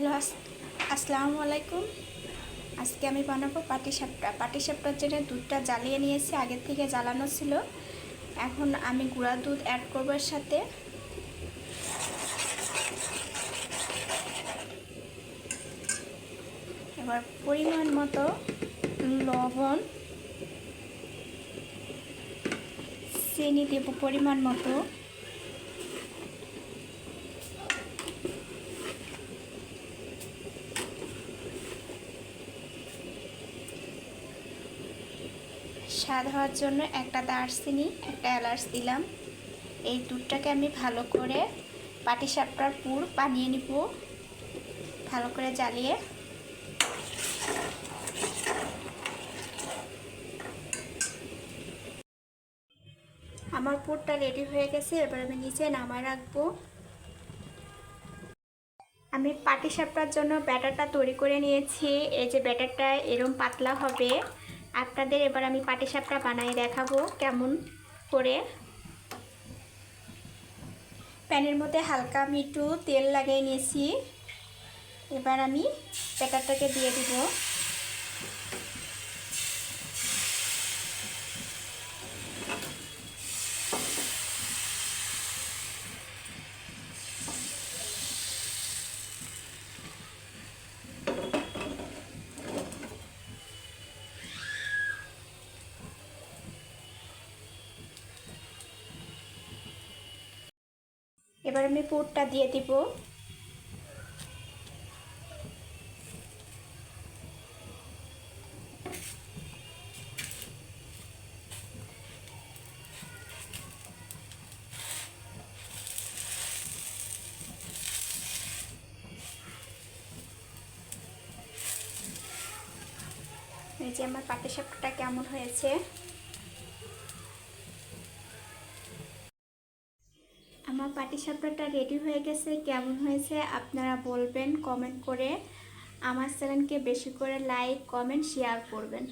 Hello আসসালামু আলাইকুম। আজকে আমি বানাবো পাটিসাপটা। পাটিসাপটার জন্য দুধটা জ্বালিয়ে নিয়েছি, আগের থেকে জ্বালানো ছিল। এখন আমি গুঁড়া দুধ অ্যাড করবো এর সাথে। এবার পরিমাণ মতো লবণ, চিনি দেব পরিমাণ মতো, স্বাদ হওয়ার জন্য একটা দারচিনি, একটা এলাচ দিলাম। এই দুধটাকে আমি ভালো করে পাটিসাপটার পুর বানিয়ে নিব, ভালো করে জ্বালিয়ে। আমার পুরটা রেডি হয়ে গেছে, এবার আমি নিচে নামায় রাখবো। আমি পাটিসাপটার জন্য ব্যাটারটা তৈরি করে নিয়েছি। এই যে ব্যাটারটা এরকম পাতলা হবে। আপনাদের এবার আমি পাটিসাপটা বানিয়ে দেখাবো কেমন করে। প্যানের মধ্যে হালকা আমি একটু তেল লাগিয়ে নিয়েছি। এবার আমি ব্যাটারটাকে দিয়ে দিব। এবার আমি পুরটা দিয়ে দিব। এই যে আমার পাটিসাপটাটা কেমন হয়েছে। আমার পাটিসাপটাটা রেডি হয়ে গেছে। কেমন হয়েছে আপনারা বলবেন কমেন্ট করে। আমার চ্যানেলকে বেশি করে লাইক, কমেন্ট, শেয়ার করবেন।